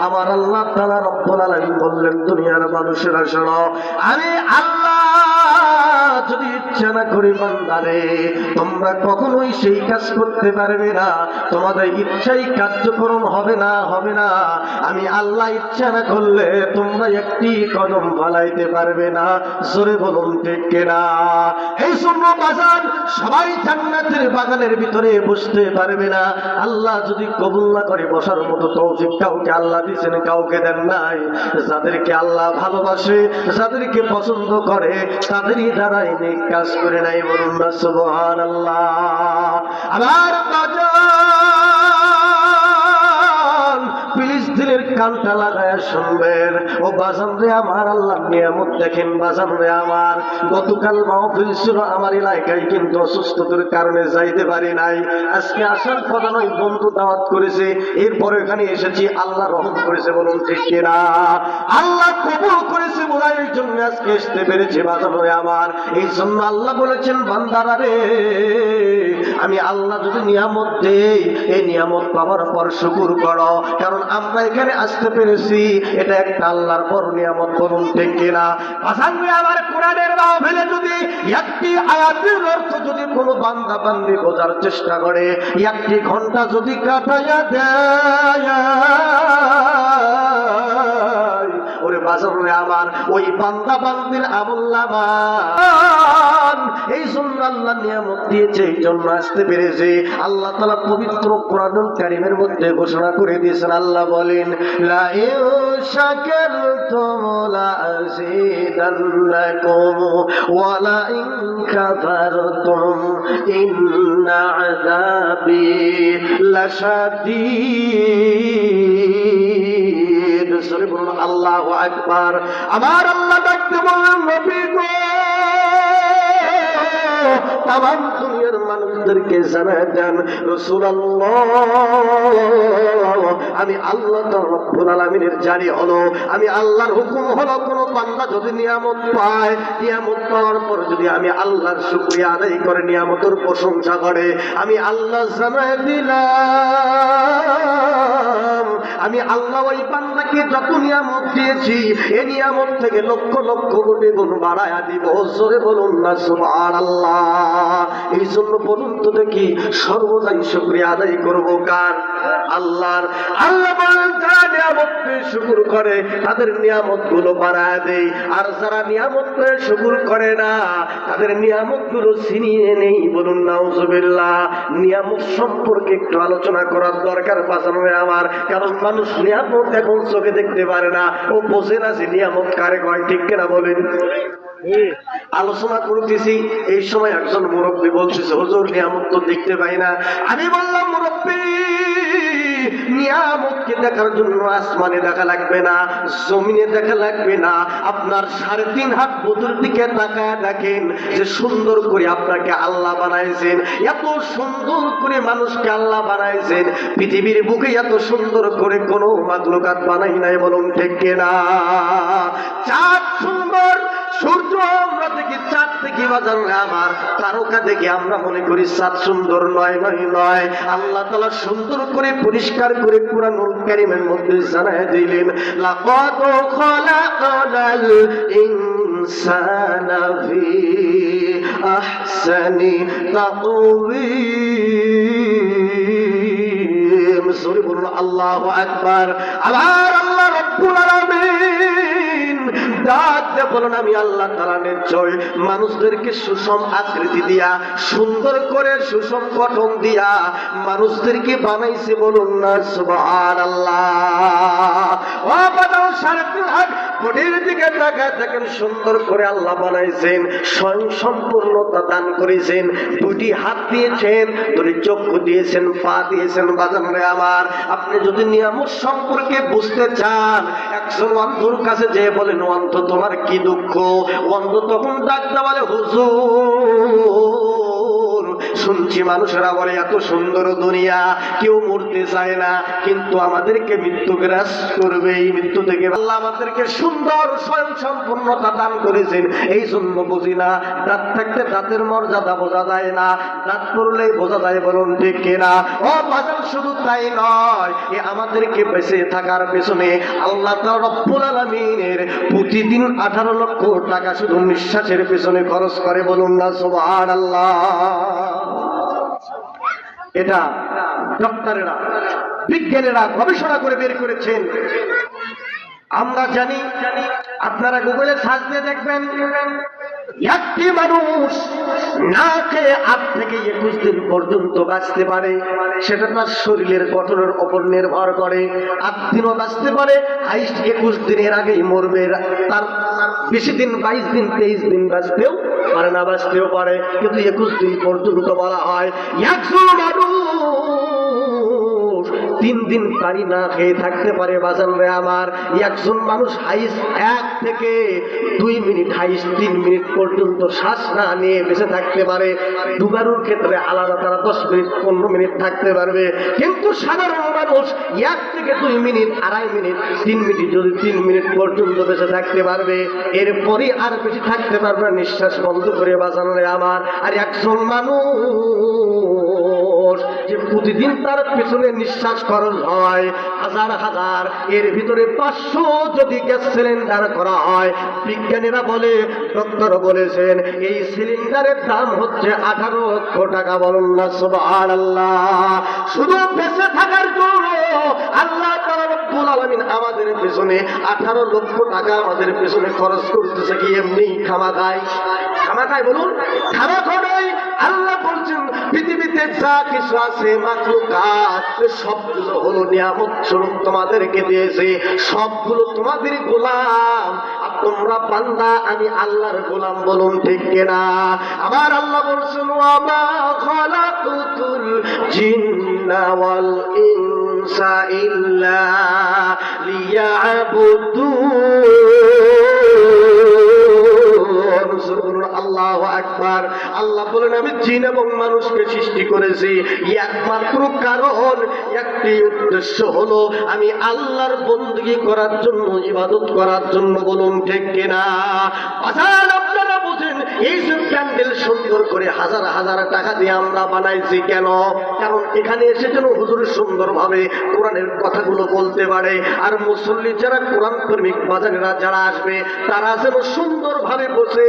আমার আল্লাহ তাআলা রব্বুল আলামিন বললেন, দুনিয়ার মানুষেরা শোনো, আমি আল্লাহ যদি ইচ্ছা না করি বান্দারে, তোমরা কখনোই সেই কাজ করতে পারবে না, তোমাদের ইচ্ছাই কার্যক্রম হবে না। আমি আল্লাহ ইচ্ছা না করলে তোমরা একটি কদম ফলাইতে পারবে না। জোরে বলুন ঠিক কিনা? এই জন্য বাজান, সবাই জান্নাতের বাগানের ভিতরে বসতে পারবে না। আল্লাহ যদি কবুল না করে বসার মতো তৌফিক কাউকে আল্লাহ দিয়েছেন, কাউকে দেন নাই। যাদেরকে আল্লাহ ভালোবাসে, যাদেরকে পছন্দ করে, তাদেরই দ্বারাই নেক কাজ করে নাই। বলুন না সুবহানাল্লাহ। আমার বাজান, ফিলিস্তিনের কানটা লাগায় শুনবেন। ও বাজান রে আমার, আল্লাহ নিয়ামত দেখেন বাজান রে আমার। গতকাল মাহফিল ছিল আমার এলাকায়, কিন্তু অসুস্থতার কারণে যাইতে পারি নাই। আজকে আসার কথা নয়, বন্ধু দাওয়াত করেছে, এরপরে এখানে এসেছি। আল্লাহ রহম করেছে, বলুন ঠিক কিনা? আল্লাহ কবুল করেছে বলে এই জন্য আজকে আসতে পেরেছে বাজান রে আমার। এই জন্য আল্লাহ বলেছেন, বান্দারা রে, আমি আল্লাহ যদি নিয়ামত দেই, এই নিয়ামত পাওয়ার পর শুকর করো, কারণ আমরা এখানে আসতে পেরেছি, এটা একটা আল্লাহর বড় নিয়ামত। বলুন ঠিক কিনা? বাজানরে আমার, কোরআনের মাহফিলে যদি একটি আয়াতের অর্থ যদি কোনো বান্দা বান্দি বোঝার চেষ্টা করে, একটি ঘন্টা যদি কাটাইয়া দেয়, ওরে বাজারে আমার, ওই বান্দা বান্দির আমলনামা এই জন্য আল্লাহ নিয়ামত দিয়েছে, এই জন্য আসতে পেরেছে। আল্লাহ তাআলা পবিত্র কোরআনুল কারীমের মধ্যে ঘোষণা করে দিয়েছেন, আল্লাহ বলেন, লা ইন শাকারতুম লা আযীদান্নাকুম ওয়া লা ইন কাফারতুম ইন্না আযাবি লাশাদীদ। সরে বলুন আল্লাহু আকবার। আমার আল্লাহ ডাকতে বললেন, নবী গো, তামাম দুনিয়ার মানুষদেরকে জানায় দেন, রাসূলুল্লাহ, আমি আল্লাহ রব্বুল আলামিনের জারি হলো, আমি আল্লাহর হুকুম হলো, কোন বান্দা যদি নিয়ামত পায়, নিয়ামত পাওয়ার পর যদি আমি আল্লাহর শুকরিয়া আদায় করে নিয়ামতের প্রশংসা করে, আমি আল্লাহ জানায় দিলাম, আমি আল্লাহ ওই বান্দাকে যত নিয়ামত দিয়েছি, এই নিয়ামত থেকে লক্ষ লক্ষ কোটি গুণ বাড়ায়া দিব। জোরে বলুন না সুবহানাল্লাহ। এই জন্য বলুন তো দেখি, সর্বদাই শুকরিয়া আদায় করবো কার? আল্লাহর। আল্লাহ বলেন, যারা নিয়ামত পেয়ে শুকর করে, তাদের নিয়ামত গুলো বাড়ায় দেয়, আর যারা নিয়ামত পেয়ে শুকর করে না, তাদের নিয়ামত গুলো ছিনিয়ে নেই। বলুন নাউজুবিল্লাহ। নিয়ামত সম্পর্কে একটু আলোচনা করার দরকার বাঁচানো আমার, কারণ মানুষ নিয়ামত এখন চোখে দেখতে পারে না, ও বোঝে না যে নিয়ামত কারে কয়। ঠিক কিনা বলেন? আলোচনা করতেছি, এই সময় একজন মুরব্বী বলতেছে, হুজুর নিয়ামত তো দেখতে পাই না। আমি বললাম, মুরব্বী, নিয়ামতকে দেখার জন্য আসমানে দেখা লাগবে না, জমিনে দেখা লাগবে না, আপনার 3.5 হাত বদুর দিকে তাকায় দেখেন যে সুন্দর করে আপনাকে আল্লাহ বানাইছেন। এত সুন্দর করে মানুষকে আল্লাহ বানাইছেন, পৃথিবীর বুকে এত সুন্দর করে কোনো মাখলুকাত বানাই নাই। বলুন ঠিক কিনা? চাঁদ সুন্দর, সূর্য আমরা দেখি, চাঁদ থেকে বাজার আমার, তারকা দেখে আমরা মনে করি চাঁদ সুন্দর। নয় নয় নয়, আল্লাহ তাআলা সুন্দর করে পরিষ্কার করে কুরআনুল কারীমের মধ্যে জানায় দিলেন, লাকাদ খালাকাল ইনসানা ফি আহসানি তাকওয়িম। সূরা বলুন আল্লাহু আকবার। আবার আল্লাহ রাব্বুল আলামিন ডাক দিয়ে বলেন, আমি আল্লাহ তাআলা নিশ্চয় মানুষদেরকে সুষম আকৃতি দিয়া, সুন্দর করে সুষম গঠন দিয়া মানুষদেরকে বানাইছে। বলুন না সুবহানাল্লাহ। ও বানাও 3.5 হাত বডির দিকে তাকায় দেখেন, সুন্দর করে আল্লাহ বানাইছেন, স্বয়ং সম্পূর্ণতা দান করেছেন। 2টি হাত দিয়েছেন, 2টি চক্ষু দিয়েছেন, পা দিয়েছেন। বাজারে আমার, আপনি যদি নিয়ামত সম্পর্কে বুঝতে চান, একজন অন্ধর কাছে যেয়ে বলেন, অন্ধ তোমার কি দুঃখ? অন্ধ তখন ডাকতে বলে, হুজুর শুনছি মানুষেরা বলে এত সুন্দর দুনিয়া, কেউ মরতে চায় না, কিন্তু আমাদেরকে মৃত্যু গ্রাস করবে। এই মৃত্যু থেকে আল্লাহ আমাদেরকে সুন্দর স্বয়ং সম্পূর্ণতা দান করেছেন, এই জন্য বুঝি না। দাঁত থাকতে দাঁতের মর্যাদা বোঝা যায় না, দাঁত পড়লেই বোঝা যায়, বলুন ঠিক কিনা? ও বাজার, শুধু তাই নয়, এ আমাদেরকে বেঁচে থাকার পেছনে আল্লাহ তাআলা রব্বুল আলামিনের প্রতিদিন 18 লক্ষ টাকা শুধু নিঃশ্বাসের পেছনে খরচ করে, বলুন না সুবহানাল্লাহ। এটা ডক্টরেরা, বিজ্ঞানীরা গবেষণা করে বের করেছেন। আমরা জানি, আপনারা গুগলে সার্চ দিয়ে দেখবেন, একটি মানুষ না খেয়ে 8 থেকে 21 দিন পর্যন্ত বাঁচতে পারে। সেটা তার শরীরের গঠনের উপর নির্ভর করে। 8 দিনও বাঁচতে পারে, হাইস্ট 21 দিনের আগেই মরবে। তার বেশি দিন 22 দিন 23 দিন বাঁচতেও পারে, না বাঁচতেও পারে, কিন্তু 21 দিন পর্যন্ত বলা হয়। একজন মানুষ 3 দিন পানি না খেয়ে থাকতে পারে। বাজান রে আমার, একজন মানুষ হাইস্ট 1 থেকে 2 মিনিট, হাইস্ট 3 মিনিট পর্যন্ত শ্বাস না নিয়ে বেঁচে থাকতে পারে। ডুবারুর ক্ষেত্রে আলাদা, তারা 10 মিনিট 15 মিনিট থাকতে পারবে। কিন্তু সাধারণ মানুষ 1 থেকে 2 মিনিট, 2.5 মিনিট, 3 মিনিট, যদি 3 মিনিট পর্যন্ত বেঁচে থাকতে পারবে, এরপরই আর বেশি থাকতে পারবে না, নিঃশ্বাস বন্ধ করে। বাজান রে আমার, আর একজন মানুষ যে প্রতিদিন তার পেছনে নিঃশ্বাস খরচ হয় হাজার হাজার, এর ভিতরে 500 যদি গ্যাস সিলিন্ডার করা হয়, বিজ্ঞানীরা বলে, ডক্টর বলেছেন, এই সিলিন্ডারের দাম হচ্ছে 18 লক্ষ টাকা। বলুন না সুবহানাল্লাহ। শুধু বেঁচে থাকার জন্য আল্লাহ তাআলা রব্বুল আলামিন আমাদের পেছনে 18 লক্ষ টাকা আমাদের পেছনে খরচ করতেছে কি এমনি খামাখায়? খামাখায় বলুন, খামাখায়। আল্লাহ বলছেন, পৃথিবীতে যা কিছু আছে মাখলুকাত, সবগুলো হলো নিয়ামত স্বরূপ তোমাদেরকে দিয়েছে, সবগুলো তোমাদের গোলাম। আর তোমরা বান্দা, আমি আল্লাহর গোলাম, বলুন ঠিক কিনা? আবার আল্লাহ বলছেন, ওয়ামা খালাকুতুল জিন্না ওয়াল ইনসা ইল্লা লিয়াবুদুন। আল্লাহু আকবার। আল্লাহ বলেন, আমি জিন এবং মানুষকে সৃষ্টি করেছি একমাত্র কারণ, একটি উদ্দেশ্য হলো আমি আল্লাহর বندگی করার জন্য, ইবাদত করার জন্য। বলুন ঠিক কিনা? আপনারা বুঝেন, এই যে প্যান্ডেল সুন্দর করে হাজার হাজার টাকা দিয়ে আমরা বানাইছি কেন? কারণ এখানে এসে যেন হুজুর সুন্দরভাবে কোরআনের কথাগুলো বলতে পারে, আর মুসল্লি যারা কোরআন প্রেমিক বাজানেরা যারা আসবে, তারা যেন সুন্দরভাবে বসে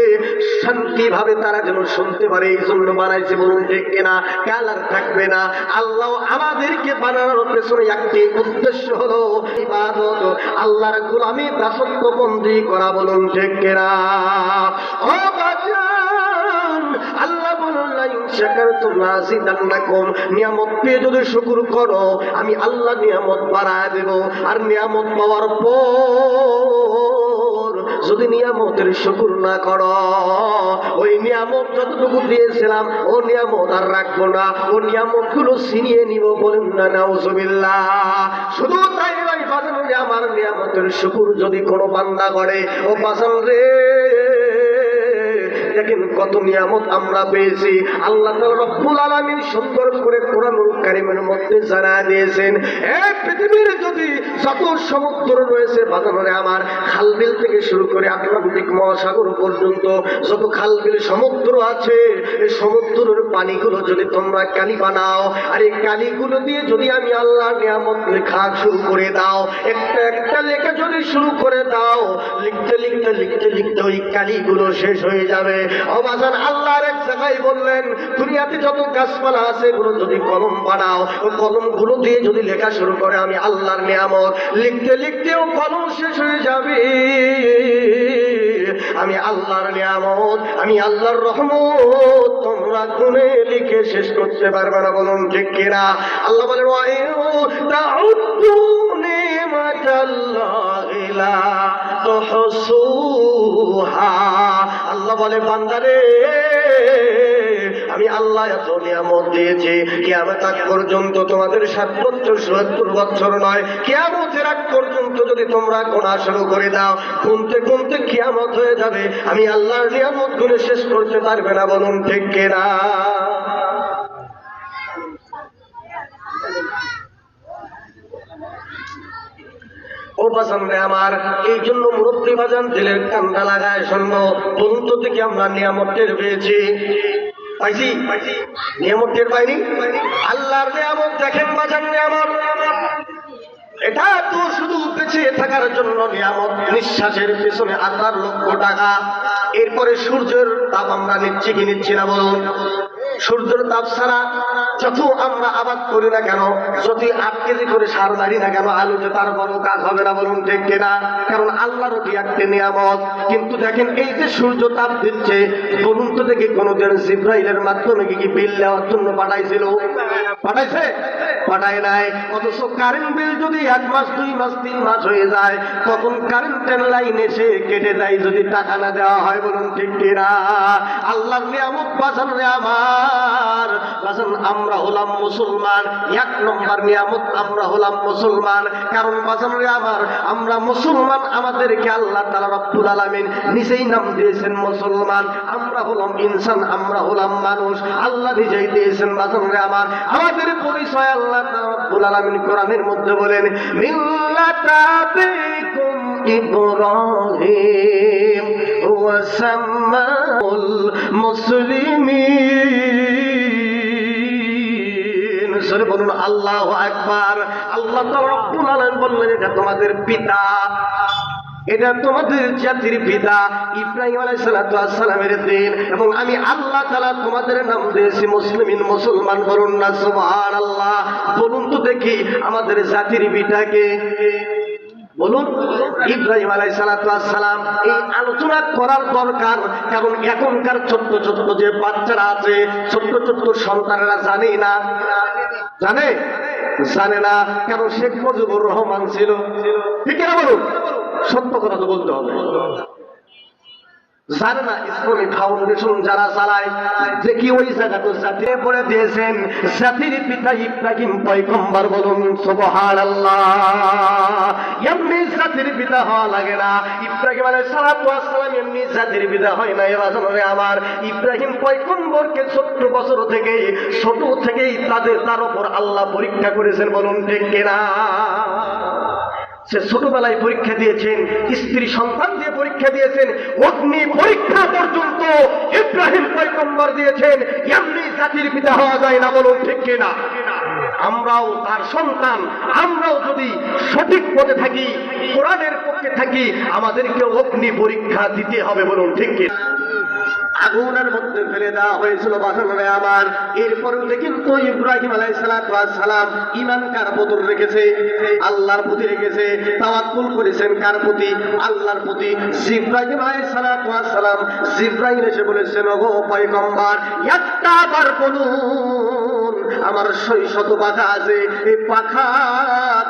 শান্তিভাবে তারা যেন শুনতে পারে, এই জন্য বানাইছে। বলুন ঠিক কিনা? কালার থাকবে না। আল্লাহ আমাদেরকে বানানোর পেছনে একটি উদ্দেশ্য হলো ইবাদত, আল্লাহর গোলামি, দাসত্ব বন্দী করা। বলুন ঠিক কিনা? ও বাজান, আল্লাহ বললেন, লাইন শাকারতুম লাযিদান্নাকুম, নিয়ামত পেয়ে যদি শুকর করো, আমি আল্লাহ নিয়ামত বাড়ায় দেব। আর নিয়ামত পাওয়ার পর যদি নিয়ামতের শুকর না করো, ওই নিয়ামত যতটুকু দিয়েছিলাম ও নিয়ামত আর রাখবো না, ও নিয়ামত গুলো ছিনিয়ে নিব। বলুন না নাউজুবিল্লাহ। শুধু তাই নয় বাজান রে আমার, নিয়ামতের শুকর যদি কোনো বান্দা করে, ও বাজান রে দেখেন কত নিয়ামত আমরা পেয়েছি। আল্লাহ তাআলা রব্বুল আলামিন সুন্দর করে কোরআনুল কারীমের মধ্যে জানায় দিয়েছেন, এই পৃথিবীর যদি যত সমুদ্র রয়েছে বাজারে আমার, খালবিল থেকে শুরু করে আটলান্টিক মহাসাগর পর্যন্ত যত খালবিল সমুদ্র আছে, এই সমুদ্রের পানিগুলো যদি তোমরা কালি বানাও, আর এই কালিগুলো দিয়ে যদি আমি আল্লাহর নিয়ামত লেখা শুরু করে দাও, একটা একটা লেখা যদি শুরু করে দাও, লিখতে লিখতে লিখতে লিখতে ওই কালিগুলো শেষ হয়ে যাবে। অবাজান, আল্লাহর এক জায়গায় বললেন, দুনিয়াতে যত গাছপালা আছে এগুলো যদি কলম বানাও, ওই কলমগুলো দিয়ে যদি লেখা শুরু করে আমি আল্লাহর নিয়ামত, লিখতে লিখতেও কলম শেষ হয়ে যাবে। আমি আল্লাহর নিয়ামত, আমি আল্লাহর রহমত তোমরা গুনে লিখে শেষ করতে পারবে না। বলুন ঠিক কিনা? আল্লাহ বলেন, তাউদ্দু নিমাতাল্লাহি লা তুহসুহা। আল্লাহ বলে, বান্দারে আমি আল্লাহ এত নিয়ামত দিয়েছি, কিয়ামত আগ পর্যন্ত তোমাদের 60 বছর 70 বছর নয়, কিয়ামতের আগ পর্যন্ত যদি তোমরা গোনা শুরু করে দাও, গুনতে গুনতে কিয়ামত হয়ে যাবে। আমি আল্লাহর নিয়ামত গুনে শেষ করতে পারবে না। বলুন ঠিক কিনা? ও বাজান রে আমার, এই জন্য মুরব্বী বাজান দিলের কান্না লাগায় শুনবো, বন্ধু থেকে আমরা নিয়ামত টের পেয়েছি, পাইছি নিয়ামত টের পাইনি? আল্লাহর নিয়ামত দেখেন বাজান নিয়ামত, এটা তো শুধু বেঁচে থাকার জন্য নিয়ামত, নিঃশ্বাসের পেছনে 1000 লক্ষ টাকা। এরপরে সূর্যের তাপ আমরা নিচ্ছি কি নিচ্ছি না বলুন? সূর্যের তাপ ছাড়া যত আমরা আবাদ করি না কেন, যদি 8 কেজি করে সার মারি না কেন আলুতে, তার বড় কাজ হবে না বলুন, ঠিক কিনা? কারণ আল্লাহর ওটি একটা নিয়ামত। কিন্তু দেখেন এই যে সূর্য তাপ দিচ্ছে, বলুন তো দেখি কোনদিন জিব্রাইলের মাধ্যমে কি বিল দেওয়ার জন্য পাঠাইছিল? পাঠাইছে? পাঠায় নাই। অথচ কারেন্ট বিল যদি 1 মাস 2 মাস 3 মাস হয়ে যায়, তখন কারেন্টের লাইন এসে কেটে যায় যদি টাকা না দেওয়া হয়, বলুন ঠিক কিনা? আল্লাহর নিয়ামত বাজান রে আমার, বাজান আমরা হলাম মুসলমান। 1 নম্বর নিয়ামত আমরা হলাম মুসলমান। কারণ বাজান রে আমার, আমরা মুসলমান, আমাদেরকে আল্লাহ তাআলা রব্বুল আলামিন নিজেই নাম দিয়েছেন মুসলমান। আমরা হলাম ইনসান, আমরা হলাম মানুষ, আল্লাহ নিজেই দিয়েছেন বাজান রে আমার। আমাদের পরিচয় আল্লাহ তাআলা রব্বুল আলামিন কোরআনের মধ্যে বলেন, মিল্লাতা বিকুম ইব্রাহিম ওয়া সাম্মাউল মুসলিমিন। সরে বলুন আল্লাহু আকবার। আল্লাহ তাআলা রব্বুল আলামিন বললেন, এটা তোমাদের পিতা, এটা তোমাদের জাতির পিতা ইব্রাহিম আলাইহিস সালামের দিন, এবং আমি আল্লাহ তাআলা তোমাদের নাম দিয়েছি মুসলিমিন, মুসলমান। বলুন না সুবহানাল্লাহ। বলুন তো দেখি আমাদের জাতির পিতাকে, বলুন ইব্রাহিম আলাইহিস সালাম। এই আলোচনা করার দরকার, কারণ এখনকার ছোট্ট ছোট্ট যে বাচ্চারা আছে, ছোট্ট ছোট্ট সন্তানেরা জানে না, জানে না। কারণ শেখ মুজিবুর রহমান ছিল, ঠিক না বলুন? সত্য কথা তো বলতে হবে। জানে না ইসলামী ফাউন্ডেশন যারা চালায়, যে কি ওই জায়গা তো জাতির পড়ে দিয়েছেন জাতির পিতা ইব্রাহিম পয়গম্বর। বলুন সুবহানাল্লাহ। এমনি জাতির পিতা হওয়া লাগে না। ইব্রাহিম আলাইহিস সালাম এমনি জাতির পিতা হয় না। এবার আমার ইব্রাহিম পয়গম্বরকে ছোট বছর থেকেই, ছোট থেকেই তার উপর আল্লাহ পরীক্ষা করেছেন, বলুন ঠিক কিনা? সে ছোটবেলায় পরীক্ষা দিয়েছেন, স্ত্রী সন্তান দিয়ে পরীক্ষা দিয়েছেন, অগ্নি পরীক্ষা পর্যন্ত ইব্রাহিম পয়গম্বর দিয়েছেন। এমনি জাতির পিতা হওয়া যায় না, বলুন ঠিক কিনা? আমরাও তার সন্তান, আমরাও যদি সঠিক পথে থাকি, কোরআনের পক্ষে থাকি, আমাদেরকে অগ্নি পরীক্ষা দিতে হবে, বলুন ঠিক কিনা? আগুনের মধ্যে ফেলে দেওয়া হয়েছিল বাসারে আমার। এরপরেও কিন্তু ইব্রাহিম আলাইহিস সালাম ঈমান কার প্রতি রেখেছে? আল্লাহর প্রতি রেখেছে। তাওয়াক্কুল করেছেন কার প্রতি? আল্লাহর প্রতি। ইব্রাহিম আলাইহিস সালাম জিব্রাইল এসে বলেছেন, ওগো পয়গম্বর, একটা বার বলুন, আমার 600 পাখা আছে, এই পাখা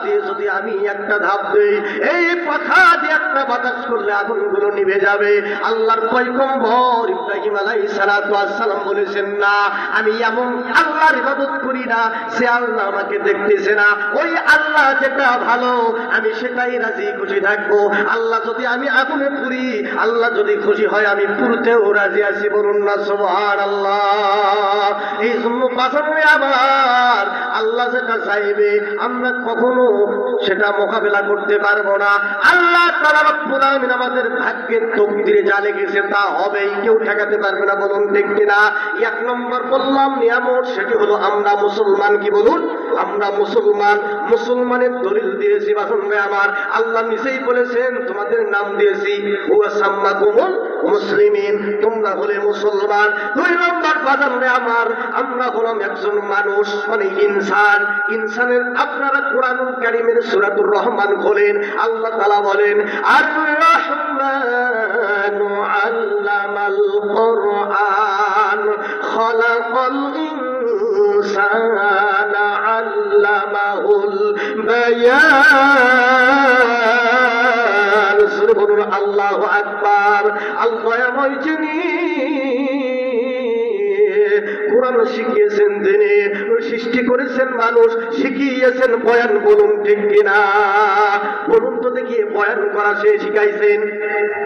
দিয়ে যদি আমি একটা ধাপ দেই, এই পাখা দিয়ে একটা বাতাস করলে আগুনগুলো নিভে যাবে। আল্লাহর পয়গম্বর ইব্রাহিম আলাইহিস সালাম বলেছেন, না, আমি এমন আল্লাহর ইবাদত করি না সে আল্লাহ আমাকে দেখতেছে না। ওই আল্লাহ যেটা ভালো, আমি সেটাই রাজি খুশি থাকবো। আল্লাহ যদি আমি আগুনে পুরি, আল্লাহ যদি খুশি হয়, আমি পুরতেও রাজি আছি। বলুন না সুবহানাল্লাহ। এই জন্য বাঁচানো আবার আল্লাহ যেটা চাইবে আমরা কখনো সেটা মোকাবেলা করতে পারবো না। আল্লাহ তাআলা রব্বুল আলামিন আমাদের ভাগ্যের তকদিরে যা লিখেছে তা হবেই, কেউ ঠেকাতে পারবে না, বলুন ঠিক কিনা? 1 নম্বর বললাম নিয়ামত, সেটি হলো আমরা মুসলমান। কি বলুন? আমরা মুসলমান। মুসলমানের দলিল দিয়েছি বাসনবে আমার। আল্লাহ নিজেই বলেছেন তোমাদের নাম দিয়েছি ওয়া সাম্মাকুমুল মুসলিমিন, তোমরা হলে মুসলমান। 2 নম্বর বাসনবে আমার, আমরা হলাম একজন মানুষ, মানে ইনসান। ইনসানের আপনারা কোরআনুল কারীমের সূরাতুর রহমান খোলেন, আল্লাহ তাআলা বলেন, আর রহমানু আল্লামাল কুরআন খালাকাল ইনসানা আল্লামাহুল বায়ান। সুরে বলুন আল্লাহু আকবার। আল্লাহময় যিনি কোরআন শিখিয়েছেন, তিনি সৃষ্টি করেছেন মানুষ, শিখিয়েছেন বয়ান। বলুন ঠিক কিনা? বলুন তো দেখি বয়ান করা সে শিখাইছেন,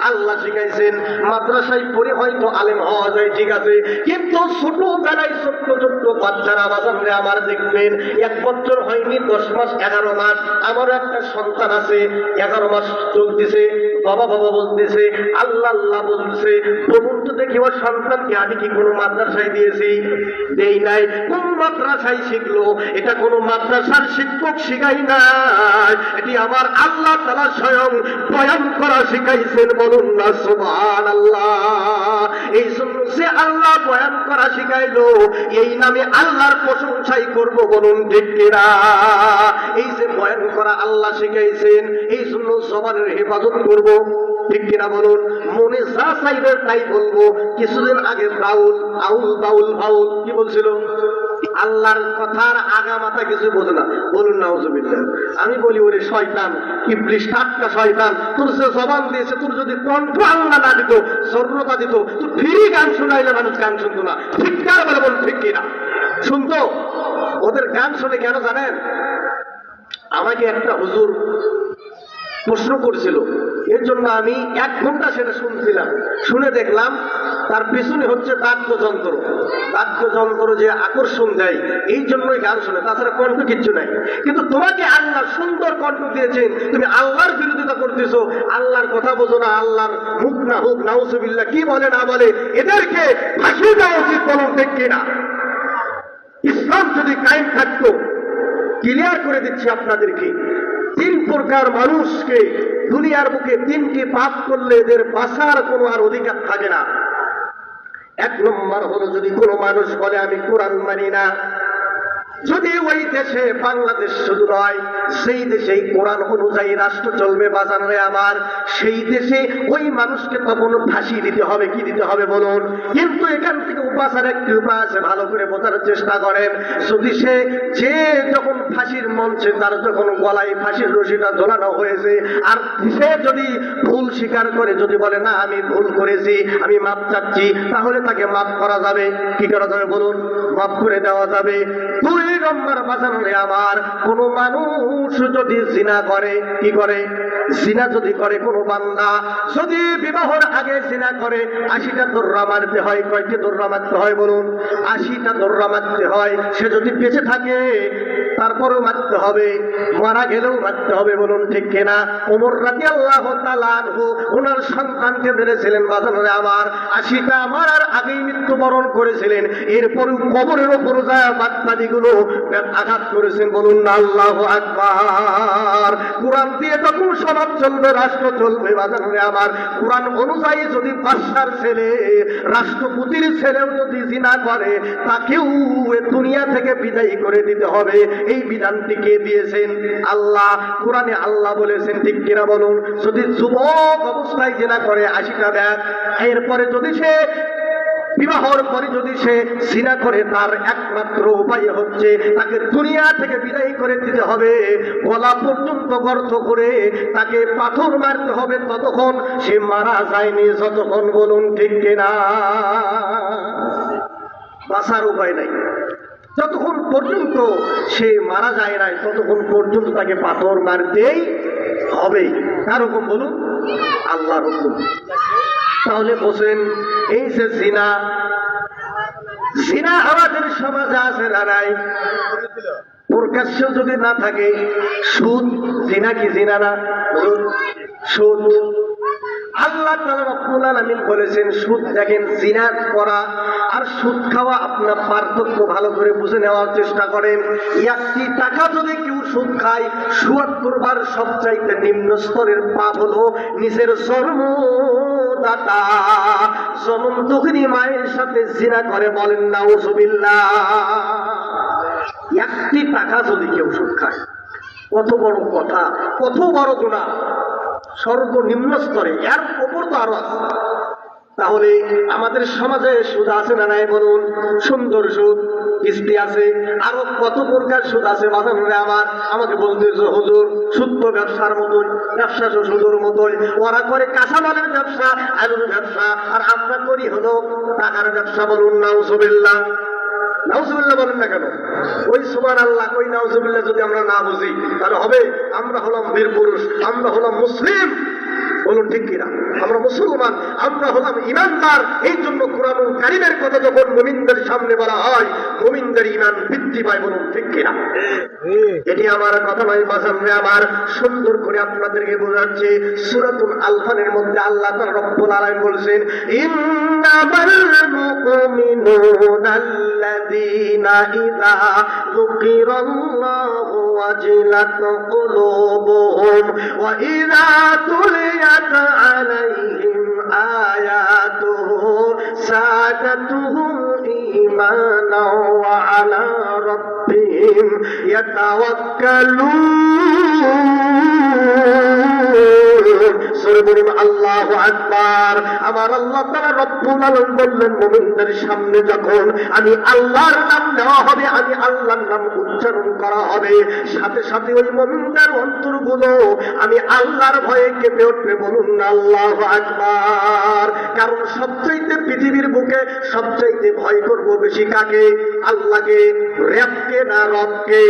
আল্লাহ শিখাইছেন। মাদ্রাসায় পড়ে হয়তো আলেম হওয়া যায়, ঠিক আছে, কিন্তু ছোটবেলায় ছোট্ট ছোট্ট বাচ্চারা বাজারে আমার দেখবেন 1 বছর হয়নি, 10 মাস 11 মাস, আমার একটা সন্তান আছে 11 মাস চলতেছে, বাবা বাবা বলতেছে, আল্লাহ আল্লাহ বলতেছে। বলুন তো দেখি ওর সন্তানকে আমি কি কোনো মাদ্রাসায় দিয়েছি? দেই নাই। কোন মাদ্রাসায় শিখলো? এটা কোনো মাদ্রাসার শিক্ষক শিখাই নাই, এটি আমার আল্লাহ তাআলা স্বয়ং বয়ান করা শিখাইছেন। বলুন না সুবহানাল্লাহ। এই জন্য সে আল্লাহ বয়ান করা শিখাইলো, এই নামে আল্লাহর প্রশংসাই করব। বলুন ঠিক কিনা? এই যে বয়ান করা আল্লাহ শিখাইছেন, এই জন্য জবানের হেফাজত করব, ঠিক কিনা বলুন? মনে যা চাইবে তাই বলবো। কিছুদিন আগে বাউল আউল বাউল বাউল কি বলছিল? আল্লাহর কথার আগা মাথা কিছু বোঝে না। বলুন নাউজুবিল্লাহ। আমি বলি ওরে শয়তান, ইবলিস টাটকা শয়তান, তোর যে জবান দিয়েছে, তোর যদি কণ্ঠ আল্লাহ না দিত, সর্বতা দিত, তুই ফ্রি গান শুনাইলে মানুষ গান শুনতো না। ঠিক কার বলে বল, ঠিক কিনা? শুনতো। ওদের গান শুনে কেন জানেন? আমাকে একটা হুজুর প্রশ্ন করছিল, এর জন্য আমি 1 ঘন্টা সেটা শুনছিলাম। শুনে দেখলাম তার পিছনে হচ্ছে বাদ্যযন্ত্র। বাদ্যযন্ত্র যে আকর্ষণ দেয়, এই জন্যই গান শুনে, তাছাড়া কণ্ঠ কিচ্ছু নাই। কিন্তু তোমাকে আল্লাহ সুন্দর কণ্ঠ দিয়েছেন, তুমি আল্লাহর বিরোধিতা করতেছো, আল্লাহর কথা বোঝো না, আল্লাহর মুখ না হোক, নাউজুবিল্লাহ, কি বলে না বলে, এদেরকে ফাঁসিয়ে দেওয়া উচিত। বলুন ঠিক কিনা? ইসলাম যদি কায়েম থাকতো, ক্লিয়ার করে দিচ্ছি আপনাদেরকে, 3 প্রকার মানুষকে দুনিয়ার বুকে 3টি পাপ করলে এদের বাঁচার কোনো আর অধিকার থাকে না। 1 নম্বর হলো, যদি কোনো মানুষ বলে আমি কোরআন মানি না, যদি ওই দেশে, বাংলাদেশ শুধু নয়, সেই দেশে কোরআন অনুযায়ী রাষ্ট্র চলবে বাজান রে আমার, সেই দেশে ওই মানুষকে তখন ফাঁসি দিতে হবে। কি দিতে হবে বলুন? কিন্তু এখান থেকে উপাচার একটি উপায় আছে, ভালো করে বোঝার চেষ্টা করেন। যদি যে যখন ফাঁসির মঞ্চে, তার যখন গলায় ফাঁসির রশিটা ঝোলানো হয়েছে, আর সে যদি ভুল স্বীকার করে, যদি বলে না আমি ভুল করেছি, আমি মাপ চাচ্ছি, তাহলে তাকে মাপ করা যাবে। কি করা যাবে বলুন? মাপ করে দেওয়া যাবে। 2 নম্বর বাজান রে আমার, কোন মানুষ যদি জিনা করে, কি করে? জিনা যদি করে, কোন বান্দা যদি বিবাহের আগে জিনা করে, 80টা দৌড়া মারতে হয়। কয়টি দৌড়া মারতে হয় বলুন? 80টা দৌড়া মারতে হয়। সে যদি বেঁচে থাকে তারপরেও মারতে হবে, মারা গেলেও মারতে হবে। বলুন ঠিক কিনা? ওমর রাদিয়াল্লাহু তাআলা আনহু ওনার সন্তানকে মেরেছিলেন বাজান রে আমার, 80টা মারার আগেই মৃত্যুবরণ করেছিলেন। এরপরেও কবরের উপর যায় বাচ্চাদিগুলো আঘাত করেছেন। বলুন না আল্লাহু আকবার। কোরআন দিয়ে যখন সমাজ চলবে, রাষ্ট্র চলবে বাজান রে আমার, কোরআন অনুযায়ী যদি বাদশার ছেলে, রাষ্ট্রপতির ছেলেও যদি জিনা করে, তাকেও দুনিয়া থেকে বিদায় করে দিতে হবে। এই বিধানটি কে দিয়েছেন? আল্লাহ। কোরআনে আল্লাহ বলেছেন, ঠিক কিনা বলুন? যদি যুবক অবস্থায় জিনা করে 80টা ব্যাগ, এরপরে যদি সে বিবাহর পরে যদি সে জিনা করে, তার একমাত্র উপায় হচ্ছে তাকে দুনিয়া থেকে বিদায় করে দিতে হবে। গলা পর্যন্ত গর্ত করে তাকে পাথর মারতে হবে, ততক্ষণ সে মারা যায়নি যতক্ষণ। বলুন ঠিক কিনা? বাঁচার উপায় নাই। যতক্ষণ পর্যন্ত সে মারা যায় নাই, ততক্ষণ পর্যন্ত তাকে পাথর মারতেই হবে। কার হুকুম বলুন? আল্লাহর হুকুম। তাহলে বসেন, এই যে জিনা, জিনা আমাদের সমাজে আছে না নাই? প্রকাশ্য যদি না থাকে, সুদ, জিনা কি জিনা না? সুদ। আল্লাহ তাআলা রব্বুল আলামিন বলেছেন সুদ। দেখেন, জিনা করা আর সুদ খাওয়া আপনার পার্থক্য ভালো করে বুঝে নেওয়ার চেষ্টা করেন। 1 টাকা যদি কেউ সুদ খায়, ৭৪ বার সবচাইতে নিম্ন স্তরের পাপ হলো নিজের জন্মদাতা জনমদুখিনী মায়ের সাথে জিনা করে। বলেন নাউজুবিল্লাহ। 1 টাকা যদি কেউ সুদ খায়, কত বড় কথা, কত বড় গুনাহ, সর্বনিম্ন স্তরে। এর উপর তো আরো আছে। তাহলে আমাদের সমাজে সুদ আছে না নাই বলুন? সুন্দর সুদ, কিস্তি আছে, আরো কত প্রকার সুদ আছে বাজারে আমার। আমাকে বলতেছে হুজুর, সুদ তো ব্যবসার মতোই, ব্যবসা তো সুদের মতোই। ওরা করে কাঁচামালের ব্যবসা, আলুর ব্যবসা, আর আমরা করি হলো টাকার ব্যবসা। বলুন নাউজুবিল্লাহ। নাউজুবিল্লাহ বলেন না কেন? ওই সুবহানাল্লাহ কই নাউজুবিল্লাহ যদি আমরা না বুঝি তাহলে হবে আমরা হলাম বীর পুরুষ, আমরা হলাম মুসলিম। বলুন ঠিক কিনা? আমরা মুসলমান, আমরা হলাম ইমানদার। এই জন্য কুরআনুল কারীমের কথা যখন মুমিনদের সামনে বলা হয়, মুমিনদের ঈমান বৃদ্ধি পায়। বলুন ঠিক কিনা? এটি আমার কথা নয় বাজানরে আমার, সুন্দর করে আপনাদেরকে বোঝাচ্ছি। সূরাতুল আনফালের মধ্যে আল্লাহ তাআলা রব্বুল আলামিন বলেছেন, ইন্নামাল মুমিনুনা আল্লাযীনা ইযা যুকিরাল্লাহু ওয়াজিলাত কুলুবুহুম ওয়া ইযা তুলিয়াত আলাইহিম আয়াতুহু সাদাতুহুম ঈমানা ওয়া আলা রাব্বিহিম ইয়াতাওয়াক্কালুন। সূরা বলুন আল্লাহু আকবার। আমার আল্লাহ তাআলা রব্বুল আলামিন বললেন, মুমিনদের সামনে যখন আমি আল্লাহর নাম নেওয়া হবে, আমি আল্লাহর নাম উচ্চারণ করা হবে, সাথে সাথে ওই মুমিনদের অন্তরগুলো আমি আল্লাহর ভয়ে কেঁপে উঠবে। বলুন আল্লাহু আকবার। কারণ সবচাইতে পৃথিবীর বুকে সবচাইতে ভয় করব বেশি কাকে? আল্লাহকে। রবকে না রবকে?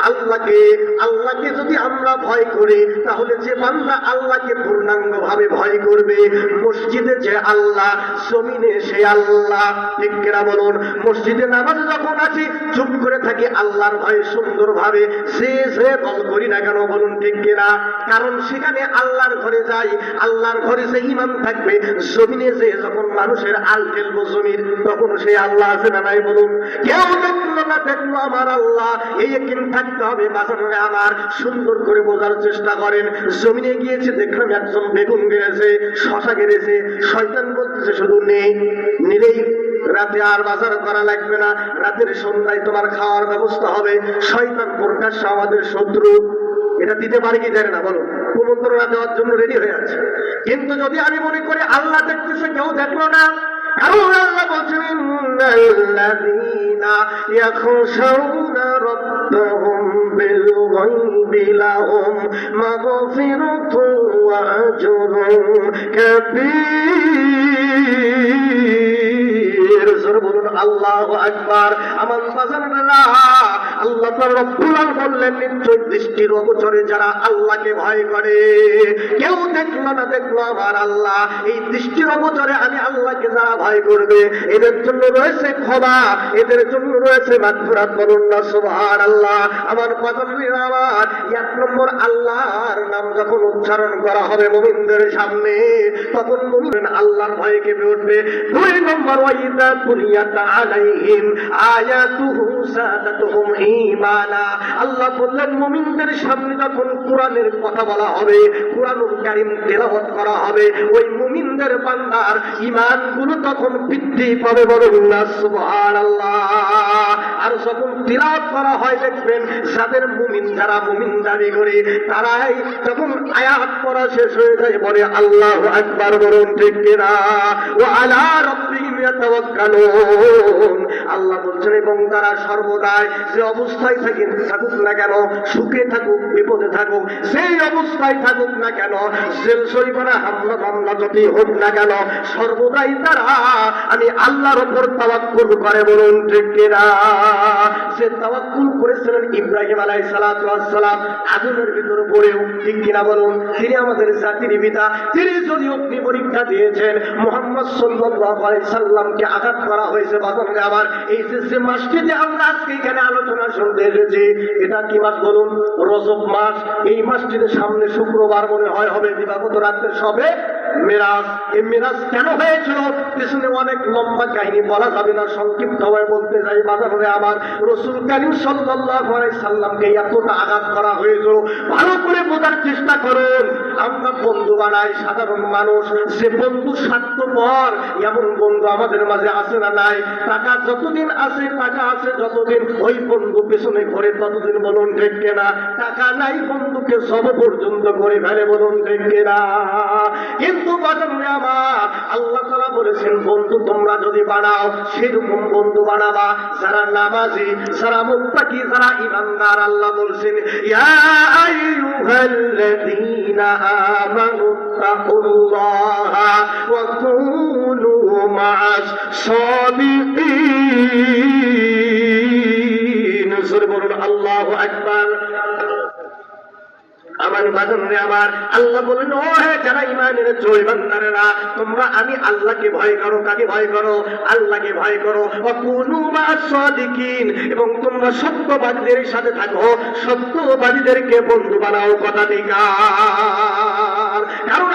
আল্লাহকে। আল্লাহকে যদি আমরা ভয় করি তাহলে যে বান্দা আল্লাহকে পূর্ণাঙ্গ ভাবে ভয় করবে, মসজিদে যে আল্লাহ, জমিনে সে আল্লাহ। ঠিক কিনা বলুন? মসজিদে নামাজে যখন আছি চুপ করে থাকি আল্লাহর ভয়ে সুন্দর ভাবে, সে দল করি না কেন? বলুন ঠিক কিনা? কারণ সেখানে আল্লাহর ঘরে যাই, আল্লাহর ঘরে যে ঈমান থাকবে, জমিনে যে যখন মানুষের আল ফেলবো জমির, তখন সে আল্লাহ আছে না নাই? বলুন। কেউ দেখলো না দেখলো আমার আল্লাহ, এই একদিন থাকতে হবে। বাজারে আমার সুন্দর করে বোঝার চেষ্টা করেন। জমিনে গিয়েছে, দেখলাম একজন বেগুন গেড়েছে, শশা গেড়েছে, শয়তান বলতেছে শুধু নেই, নিলেই রাতে আর বাজার করা লাগবে না, রাতের সন্ধ্যায় তোমার খাওয়ার ব্যবস্থা হবে। শয়তান প্রকাশ্য আমাদের শত্রু, এটা দিতে পারে কি জানে না? বলো। কুমন্ত্রণা দেওয়ার জন্য রেডি হয়ে আছে। কিন্তু যদি আমি মনে করি আল্লাহ দেখতেছে, কেউ দেখলো না, কারণ আল্লাহ বলছেন, ইন্নাল্লাযীনা ইয়াখশাউনা রাব্বাহুম বিল গায়বি লাহুম মাগফিরাতুন ওয়া আজরুন কাবীর। বলুন আল্লাহু আকবার। আমার বাজানেরা, আল্লাহ তাআলা রব্বুল আলামিন বললেন, নিশ্চয় দৃষ্টির অগোচরে যারা আল্লাহকে ভয় করে, কেউ দেখলো না দেখলো আমার আল্লাহ, এই দৃষ্টির অগোচরে আমি আল্লাহকে যারা ভয় করবে, এদের জন্য রয়েছে ক্ষমা, এদের জন্য রয়েছে মাগফিরাত। বলুন না সুবহানাল্লাহ। আমার বাজানেরা আমার, এক নম্বর আল্লাহর নাম যখন উচ্চারণ করা হবে মুমিনদের সামনে, তখন মুমিন আল্লাহর ভয়ে কেঁপে উঠবে। দুই নম্বর, ওয়াইদা তুলিয়াত আলাইহিম আয়াতুহু সাদাতুহুম ঈমানা। আল্লাহ বললেন, মুমিনদের সামনে যখন কোরআনের কথা বলা হবে, কোরআনুল কারীম তেলাওয়াত করা হবে, ওই মুমিনদের বান্দার ঈমানগুলো তখন বৃদ্ধি পাবে। বলুন না সুবহানাল্লাহ। আর যখন তিলাওয়াত করা হয় দেখবেন, যাদের মুমিন, যারা মুমিন দাবি করে, তারাই যখন আয়াত পড়া শেষ হয়ে যায় বলে আল্লাহু আকবার। বলুন ঠিক কিনা? ওয়া আলা রাব্বিহিম ইয়াতাওয়াক্কালুন। আল্লাহ বলছেন, এবং তারা সর্বদাই যে অবস্থায় থাকুক না কেন, সুখে থাকুক বিপদে থাকুক, সেই অবস্থায় থাকুক না কেন, জেল শরীফানা হামলা মামলা যতই হোক না কেন, সর্বদাই তারা আমি আল্লাহর উপর তাওয়াক্কুল করে। বলুন ঠিক কিনা? সে তাওয়াক্কুল করেছিলেন ইব্রাহিম আলাইহিস সালাতু ওয়াস সালাম, আগুনের ভিতরে পড়েও। ঠিক কিনা বলুন? তিনি আমাদের জাতির পিতা, তিনি যদি অগ্নি পরীক্ষা দিয়েছেন, মুহাম্মদ সাল্লাল্লাহু আলাইহি সাল্লামকে আঘাত করা হয়েছে। বাজারে আমার, এই যে মাসটি যে আমরা আজকে এখানে আলোচনা শুনতে এসেছি, এটা কি মাস বলুন? রজব মাস। এই মাসটিতে সামনে শুক্রবার মনে হয় হবে দিবাগত রাত্রে সবে মেরাজ। এই মেরাজ কেন হয়েছিল পিছনে অনেক লম্বা কাহিনী, বলা যাবে না, সংক্ষিপ্ত ভাবে বলতে যাই। বাজারে আমার, রাসূল কারীম সাল্লাল্লাহু আলাইহি সাল্লামকে এতটা আঘাত করা হয়েছিল, ভালো করে বোঝার চেষ্টা করুন। আমরা বন্ধু বানাই সাধারণ মানুষ, যে বন্ধু স্বার্থপর, এমন বন্ধু আমাদের মাঝে আছে না নাই? টাকা যতদিন আছে, টাকা আছে যতদিন, ওই বন্ধু পেছনে ঘরে ততদিন। বলুন ঠিক কিনা? টাকা নাই, বন্ধুকে সব পর্যন্ত করে ফেলে। বলুন ঠিক কিনা? কিন্তু বাজারে আমার, আল্লাহ তাআলা বলেছেন, বন্ধু তোমরা যদি বানাও, সেরকম বন্ধু বানাবা যারা নামাজি, যারা মুত্তাকি, যারা ঈমানদার। আল্লাহ বলছেন, ইয়া আইয়ুহাল্লাযীনা আমানু তাকুল্লাহা ওয়া কুনু মা'আস সাদিকিন। আকবার। আমার বাজারে আমার আল্লাহ বলেন, ও হে যারা ঈমান এনেছো ওই বান্দারেরা, তোমরা আমি আল্লাহকে ভয় করো। কাকে ভয় করো? আল্লাহকে ভয় করো। ওয়াকুনু মা'আস সাদিকিন, এবং তোমরা সত্যবাদীদের সাথে থাকো, সত্যবাদীদেরকে বন্ধু বানাও। কথা ঠিক। কারণ